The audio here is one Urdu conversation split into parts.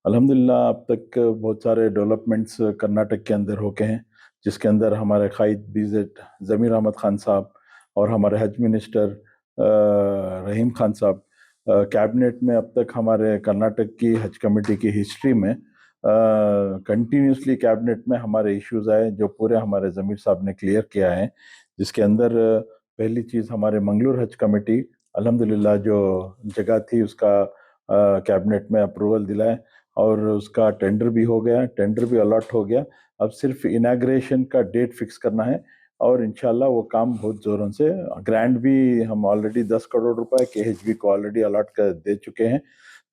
الحمدللہ اب تک بہت سارے ڈیولپمنٹس کرناٹک کے اندر ہو کے ہیں، جس کے اندر ہمارے قائد BZ ضمیر احمد خان صاحب اور ہمارے حج منسٹر رحیم خان صاحب کیبنٹ میں اب تک ہمارے کرناٹک کی حج کمیٹی کی ہسٹری میں کنٹینیوسلی کیبنٹ میں ہمارے ایشوز آئے جو پورے ہمارے ضمیر صاحب نے کلیئر کیا ہے، جس کے اندر پہلی چیز ہمارے منگلور حج کمیٹی الحمدللہ جو جگہ تھی اس کا کیبنٹ میں اپروول دلائے اور اس کا ٹینڈر بھی ہو گیا، ٹینڈر بھی الاٹ ہو گیا. اب صرف اناگریشن کا ڈیٹ فکس کرنا ہے اور انشاءاللہ وہ کام بہت زوروں سے، گرانٹ بھی ہم آلریڈی 10 کروڑ روپے KHB کو آلریڈی الاٹ کر دے چکے ہیں،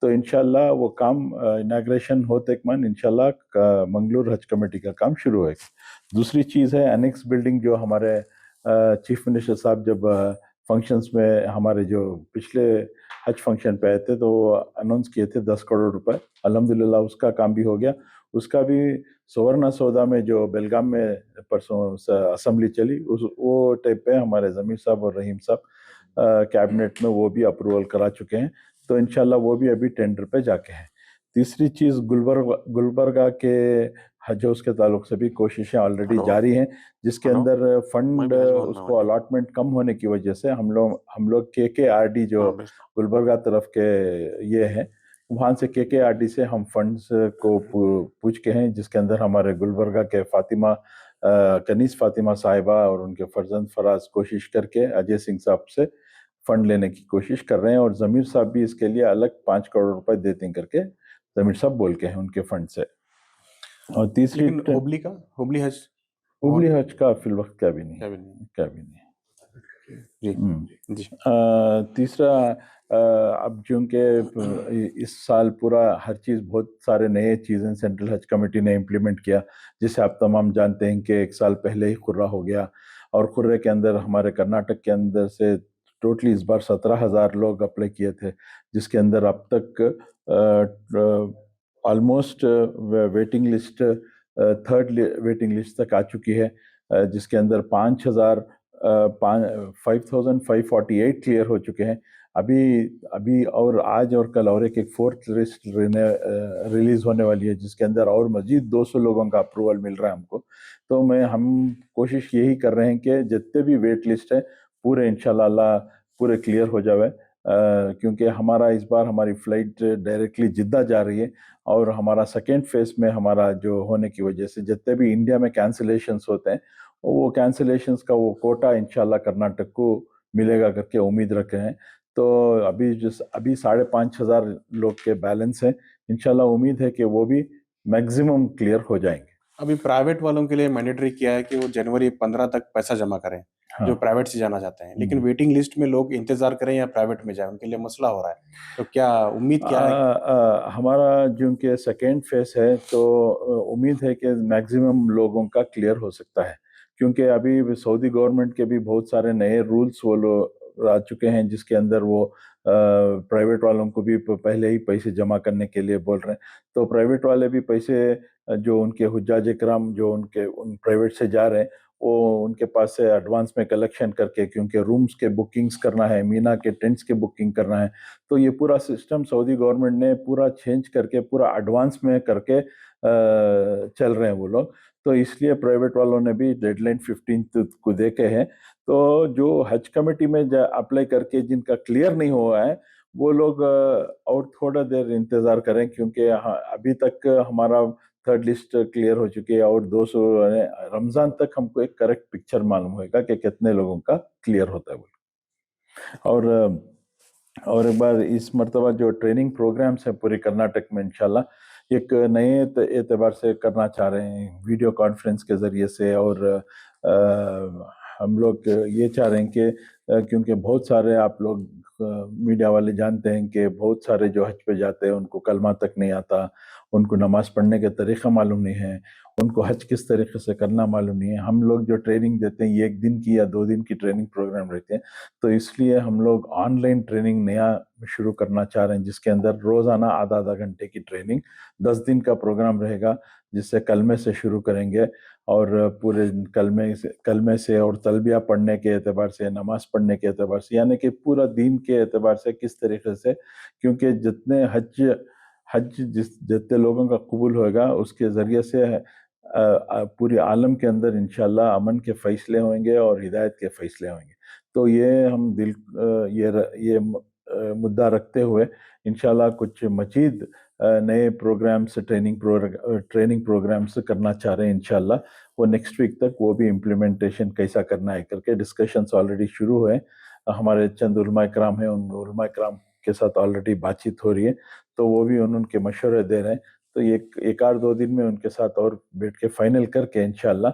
تو انشاءاللہ وہ کام اناگریشن ہوتے من انشاءاللہ منگلور حج کمیٹی کا کام شروع ہوئے گا. دوسری چیز ہے انیکس بلڈنگ، جو ہمارے چیف منسٹر صاحب جب فنکشنز میں ہمارے جو پچھلے حج فنکشن پہ آئے تھے تو وہ اناؤنس کیے تھے 10 کروڑ روپے، الحمدللہ اس کا کام بھی ہو گیا. اس کا بھی سورنا سودا میں جو بیلگام میں پرسوں اسمبلی چلی وہ ٹائپ پہ ہمارے ضمیر صاحب اور رحیم صاحب کیبنٹ میں وہ بھی اپروول کرا چکے ہیں، تو انشاءاللہ وہ بھی ابھی ٹینڈر پہ جا کے ہیں. تیسری چیز گلبرگہ کے حج ہاؤس کے تعلق سے بھی کوششیں آلریڈی جاری ہیں، جس کے اندر فنڈ اس کو الاٹمنٹ کم ہونے کی وجہ سے ہم لوگ KKRD جو گلبرگہ طرف کے یہ ہے، وہاں سے KKRD سے ہم فنڈز کو پوچھ کے ہیں، جس کے اندر ہمارے گلبرگہ کے کنیز فاطمہ صاحبہ اور ان کے فرزند فراز کوشش کر کے اجے سنگھ صاحب سے فنڈ لینے کی کوشش کر رہے ہیں، اور ضمیر صاحب بھی اس کے لیے الگ 5 کروڑ روپے دیتے ہیں کر کے ضمیر صاحب بول کے ہیں ان کے فنڈ سے. اور تیسری ہوبلی حج کا فی الوقت کیا بھی نہیں. جی تیسرا اب چونکہ اس سال پورا ہر چیز بہت سارے نئے چیزیں سینٹرل حج کمیٹی نے امپلیمنٹ کیا، جسے آپ تمام جانتے ہیں کہ 1 سال پہلے ہی قرہ ہو گیا، اور قرے کے اندر ہمارے کرناٹک کے اندر سے ٹوٹلی اس بار 17,000 لوگ اپلائی کیے تھے، جس کے اندر اب تک almost waiting list third waiting list تک آ چکی ہے، جس کے اندر 5,548 کلیئر ہو چکے ہیں. ابھی اور آج اور کل اور ایک فورتھ لسٹ ریلیز ہونے والی ہے، جس کے اندر اور مزید 200 لوگوں کا اپروول مل رہا ہے ہم کو. تو ہم کوشش یہی کر رہے ہیں کہ جتنے بھی ویٹ لسٹ ہے پورے انشاءاللہ اللہ پورے کلیئر ہو جاوے، کیونکہ ہمارا اس بار ہماری فلائٹ ڈائریکٹلی جدہ جا رہی ہے، اور ہمارا سیکنڈ فیز میں ہمارا جو ہونے کی وجہ سے جتنے بھی انڈیا میں کینسلیشنز ہوتے ہیں وہ کینسلیشنز کا وہ کوٹا انشاءاللہ کرناٹک کو ملے گا کر کے امید رکھ رہے ہیں. تو ابھی 5,500 لوگ کے بیلنس ہیں، انشاءاللہ امید ہے کہ وہ بھی میکزیمم کلیئر ہو جائیں گے. ابھی پرائیویٹ والوں کے لیے مینڈیٹری کیا ہے کہ وہ جنوری 15 تک پیسہ جمع کریں جو پرائیویٹ سے جانا چاہتے ہیں، لیکن ویٹنگ لسٹ میں لوگ انتظار کریں یا پرائیویٹ میں جائیں، ان کے لیے مسئلہ ہو رہا ہے. تو کیا امید کیا ہے؟ ہمارا جو کہ سیکنڈ فیز ہے تو امید ہے کہ میکزیمم لوگوں کا کلیئر ہو سکتا ہے، کیونکہ ابھی سعودی گورنمنٹ کے بھی بہت سارے نئے رولز وہ آ چکے ہیں، جس کے اندر وہ پرائیویٹ والوں کو بھی پہلے ہی پیسے جمع کرنے کے لیے بول رہے ہیں. تو پرائیویٹ والے بھی پیسے جو ان کے حجاج کرام جو ان پرائیویٹ سے جا رہے ہیں وہ ان کے پاس سے ایڈوانس میں کلیکشن کر کے، کیونکہ رومز کے بکنگز کرنا ہے، مینا کے ٹینٹس کے بکنگ کرنا ہے، تو یہ پورا سسٹم سعودی گورنمنٹ نے پورا چینج کر کے پورا ایڈوانس میں کر کے چل رہے ہیں وہ لوگ. تو اس لیے پرائیویٹ والوں نے بھی ڈیڈ لائن 15 کو دے کے ہے. تو جو حج کمیٹی میں اپلائی کر کے جن کا کلیئر نہیں ہوا ہے وہ لوگ اور تھوڑا دیر انتظار کریں، کیونکہ ابھی تک ہمارا تھرڈ لسٹ کلیئر ہو چکی ہے، اور 200 رمضان تک ہم کو ایک کریکٹ پکچر معلوم ہوئے گا کہ کتنے لوگوں کا کلیئر ہوتا ہے. اور ایک بار اس مرتبہ جو ٹریننگ پروگرامز ہیں پورے کرناٹک میں انشاءاللہ ایک نئے اعتبار سے کرنا چاہ رہے ہیں، ویڈیو کانفرنس کے ذریعے سے. اور ہم لوگ یہ چاہ رہے ہیں کہ کیونکہ بہت سارے آپ لوگ میڈیا والے جانتے ہیں کہ بہت سارے جو حج پہ جاتے ہیں ان کو کلمہ تک نہیں آتا، ان کو نماز پڑھنے کے طریقہ معلوم نہیں ہے، ان کو حج کس طریقے سے کرنا معلوم نہیں ہے. ہم لوگ جو ٹریننگ دیتے ہیں یہ 1 دن کی یا 2 دن کی ٹریننگ پروگرام رہتے ہیں، تو اس لیے ہم لوگ آن لائن ٹریننگ نیا شروع کرنا چاہ رہے ہیں، جس کے اندر روزانہ آدھا گھنٹے کی ٹریننگ 10 دن کا پروگرام رہے گا، جس سے کلمے سے شروع کریں گے، اور پورے کلمے سے اور تلبیہ پڑھنے کے اعتبار سے، نماز پڑھنے کے اعتبار سے، یعنی کہ پورا دین کے اعتبار سے کس طریقے سے، کیونکہ جتنے حج حج جتنے لوگوں کا قبول ہوگا اس کے ذریعے سے پوری عالم کے اندر انشاءاللہ امن کے فیصلے ہوئیں گے اور ہدایت کے فیصلے ہوئیں گے. تو یہ ہم یہ مدعا رکھتے ہوئے انشاءاللہ کچھ مزید نئے پروگرامس ٹریننگ پروگرامس کرنا چاہ رہے ہیں انشاءاللہ. وہ نیکسٹ ویک تک وہ بھی امپلیمنٹیشن کیسا کرنا ہے کر کے ڈسکشنس آلریڈی شروع ہوئے. ہمارے چند علماء کرام ہیں, ان علماء کرام کے ساتھ آلریڈی بات چیت ہو رہی ہے, تو وہ بھی ان کے مشورے دے رہے ہیں. تو ایک آدھ 2 دن میں ان کے ساتھ اور بیٹھ کے فائنل کر کے انشاءاللہ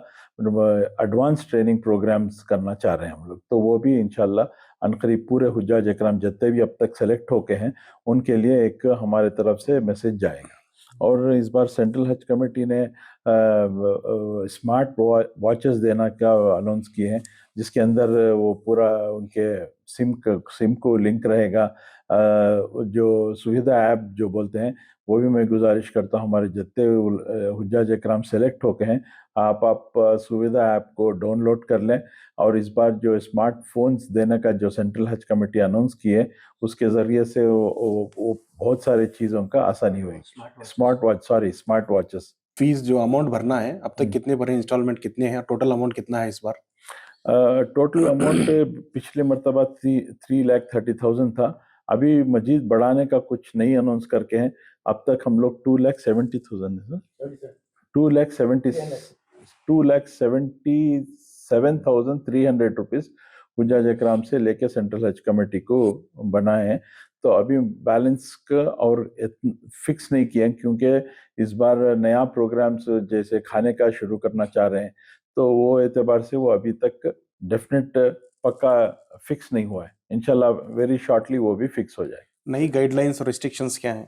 ایڈوانس ٹریننگ پروگرامز کرنا چاہ رہے ہیں ہم لوگ. تو وہ بھی انشاءاللہ عنقریب پورے حجاج اکرام جتنے بھی اب تک سلیکٹ ہو کے ہیں ان کے لیے ایک ہمارے طرف سے میسج جائے گا. اور اس بار سینٹرل حج کمیٹی نے اسمارٹ واچز دینا کا اناؤنس کیے ہیں, جس کے اندر وہ پورا ان کے سم کو لنک رہے گا. جو سویدھا ایپ جو بولتے ہیں, وہ بھی میں گزارش کرتا ہوں ہمارے جتنے حجاج اکرام سلیکٹ ہو کے ہیں, آپ سویدھا ایپ کو ڈاؤن لوڈ کر لیں. اور اس بار جو اسمارٹ فونز دینے کا جو سینٹرل حج کمیٹی اناؤنس کی ہے, اس کے ذریعے سے وہ بہت ساری چیزوں کا آسانی ہوئی. Smart watches. فیس جو اماؤنٹ بھرنا ہے اب تک کتنے بھرے, انسٹالمنٹ کتنے ہیں, ٹوٹل اماؤنٹ کتنا ہے اس بار؟ ٹوٹل اماؤنٹ پچھلے مرتبہ 3,30,000 تھا. ابھی مزید بڑھانے کا کچھ نہیں اناؤنس کر کے ہیں. اب تک ہم لوگ 2,77,300 روپیز حجاج اکرام سے لے کے سینٹرل حج کمیٹی کو بنائے ہیں. تو ابھی بیلنس کا اور فکس نہیں کیا کیونکہ اس بار نیا پروگرامز جیسے کھانے کا شروع کرنا چاہ رہے ہیں, تو وہ اعتبار سے وہ ابھی تک ڈیفینیٹ پکا فکس نہیں ہوا ہے. انشاءاللہ ویری شارٹلی وہ بھی فکس ہو جائے. نئی گائیڈ لائنس اور ریسٹرکشنز کیا ہیں؟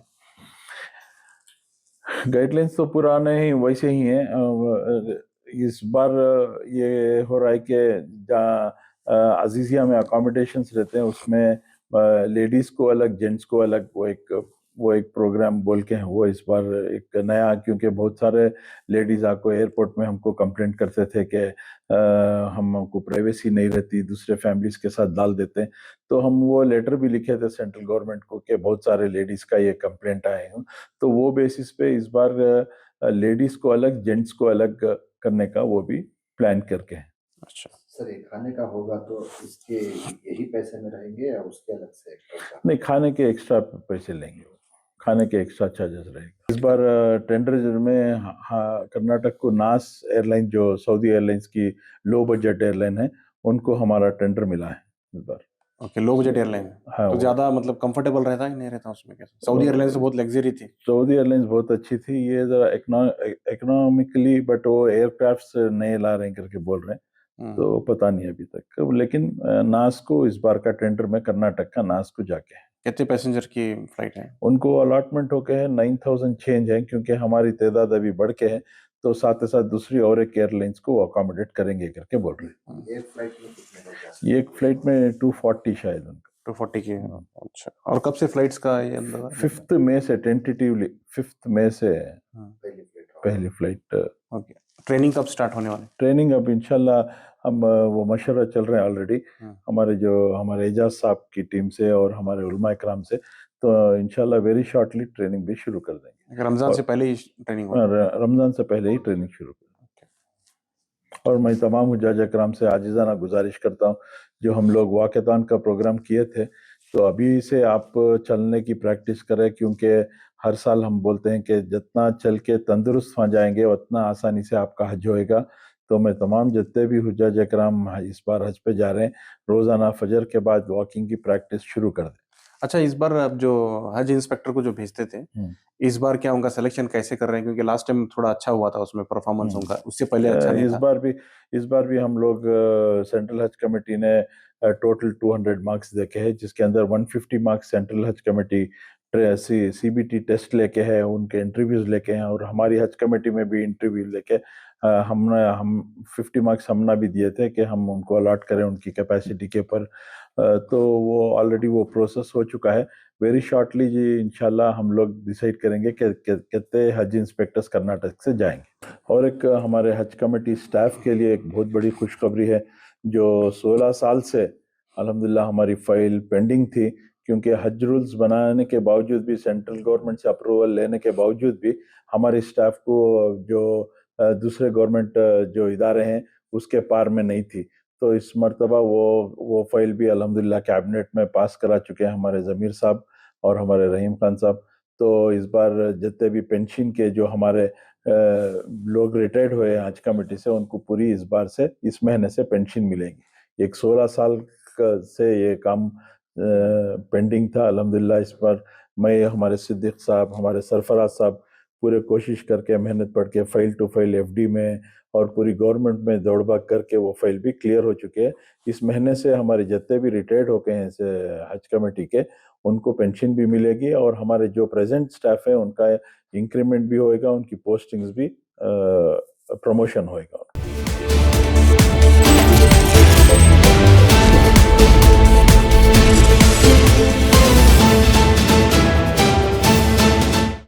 گائیڈ لائنس تو پرانے ہی ویسے ہی ہیں. اس بار یہ ہو رہا ہے کہ جہاں عزیزیہ میں اکاموڈیشنس رہتے ہیں اس میں لیڈیز کو الگ, جینٹس کو الگ, وہ ایک پروگرام بول کے ہیں. وہ اس بار ایک نیا, کیونکہ بہت سارے لیڈیز آپ کو ایئرپورٹ میں ہم کو کمپلینٹ کرتے تھے کہ ہم کو پرائیویسی نہیں رہتی, دوسرے فیملیز کے ساتھ ڈال دیتے ہیں. تو ہم وہ لیٹر بھی لکھے تھے سینٹرل گورنمنٹ کو کہ بہت سارے لیڈیز کا یہ کمپلینٹ آئے ہیں. تو وہ بیسس پہ اس بار لیڈیز کو الگ, جینٹس کو الگ کرنے کا وہ بھی پلان کر کے ہیں. اچھا سر, یہ کھانے کا ہوگا تو اس کے یہی پیسے میں رہیں گے یا اس کے الگ سے؟ نہیں, کھانے کے ایکسٹرا پیسے لیں گے, کھانے کے ایکسٹرا چارجز رہے گا. اس بار ٹینڈر میں کرناٹک کو ناس ایئر لائن, جو سعودی ایئر لائنس کی لو بجٹ ایئر لائن ہے, ان کو ہمارا ٹینڈر ملا ہے اس بار. Okay, low budget air line تو زیادہ مطلب کمفرٹیبل رہتا ہے نہیں رہتا اس میں؟ کیسے سعودی ایئر لائنس بہت لگژری تھی. سعودی ایئر لائنس بہت اچھی تھی, یہ ذرا اکنامکلی, بٹ وہ ایئر کرافٹس نئے لا رہے ہیں کر کے بول رہے ہیں, تو پتہ نہیں ابھی تک. لیکن ناس کو اس بار کا ٹینڈر میں کرناٹک کا ناس کو جا کے ہے. کتنے پیسنجر کی فلائٹ ہے ان کو الاٹمنٹ ہو کے ہے 9,000 چینج ہے, کیونکہ ہماری تعداد ابھی بڑھ کے ہے, تو ساتھ ساتھ دوسری اور ایک ایئر لائنس کو اکاموڈیٹ کریں گے کر کے بول رہے ہیں. ایک فلائٹ میں کتنے لوگ جا سکتے یہ ایک فلائٹ میں 240 شاید ان کا. 240 کی. اچھا, اور کب سے فلائٹس کا یہ اندازہ؟ 5 مئی سے, ٹینٹیٹیولی 5 مئی سے پہلی فلائٹ؟ پہلی فلائٹ. اوکے, ٹریننگ کب سٹارٹ ہونے والی؟ ٹریننگ اب انشاءاللہ ہم وہ مشورہ چل رہے ہیں آلریڈی ہمارے اعجاز صاحب کی ٹیم سے اور ہمارے علماء اکرام سے, تو انشاءاللہ ویری شارٹلی ٹریننگ بھی شروع کر دیں گے. رمضان سے پہلے ہی ٹریننگ ہوگی؟ رمضان سے پہلے ہی ٹریننگ شروع کر دیں گے. اور میں تمام حجاج اکرام سے عاجزانہ گزارش کرتا ہوں, جو ہم لوگ واقعتان کا پروگرام کیے تھے, تو ابھی سے آپ چلنے کی پریکٹس کریں, کیونکہ ہر سال ہم بولتے ہیں کہ جتنا چل کے تندرست ہو جائیں گے اتنا آسانی سے آپ کا حج ہوئے گا. تو میں تمام جتنے بھی حجاج اکرام اس بار حج پہ جا رہے ہیں, روزانہ فجر کے بعد واکنگ کی پریکٹس شروع کر دیں. اچھا, اس بار اب جو حج انسپیکٹر کو جو بھیجتے تھے, اس بار کیا ان کا سلیکشن کیسے کر رہے ہیں؟ کیونکہ لاسٹ ٹائم تھوڑا اچھا ہوا تھا اس میں پرفارمنس ان کا, اس سے پہلے اچھا نہیں تھا. اس بار بھی ہم لوگ سینٹرل حج کمیٹی نے ٹوٹل 200 مارکس دیکھے ہیں, جس کے اندر 150 marks central Haj committee C B T test لے کے ہے, ان کے انٹرویوز لے کے ہیں, اور ہماری حج کمیٹی میں بھی انٹرویو لے کے ہم 50 مارکس ہم نے بھی دیے تھے کہ ہم ان کو الاٹ کریں ان کی کیپیسٹی کے پر. تو وہ آلریڈی وہ پروسیس ہو چکا ہے. ویری شارٹلی جی انشاءاللہ ہم لوگ ڈیسائیڈ کریں گے کہ کتنے حج انسپیکٹرز کرناٹک سے جائیں گے. اور ایک ہمارے حج کمیٹی سٹاف کے لیے ایک بہت بڑی خوشخبری ہے, جو 16 سال سے الحمدللہ ہماری فائل پینڈنگ تھی, کیونکہ حج رولز بنانے کے باوجود بھی سینٹرل گورنمنٹ سے اپروول لینے کے باوجود بھی ہمارے سٹاف کو جو دوسرے گورنمنٹ جو ادارے ہیں اس کے پار میں نہیں تھی. تو اس مرتبہ وہ فائل بھی الحمدللہ کیبنٹ میں پاس کرا چکے ہیں ہمارے ضمیر صاحب اور ہمارے رحیم خان صاحب. تو اس بار جتنے بھی پینشن کے جو ہمارے لوگ ریٹائرڈ ہوئے ہیں حج کمیٹی سے ان کو پوری اس مہینے سے پینشن ملے گی. 16 سال سے یہ کام پینڈنگ تھا. الحمدللہ اس پر میں ہمارے صدیق صاحب ہمارے سرفراز صاحب پورے کوشش کر کے محنت پڑھ کے فائل ٹو فائل ایف ڈی میں اور پوری گورنمنٹ میں دوڑ بھاگ کر کے وہ فائل بھی کلیئر ہو چکے ہیں. اس مہینے سے ہمارے جتنے بھی ریٹائرڈ ہو گئے ہیں حج کمیٹی کے ان کو پینشن بھی ملے گی اور ہمارے جو پریزنٹ سٹاف ہے ان کا انکریمنٹ بھی ہوئے گا, ان کی پوسٹنگز بھی پروموشن ہوئے گا.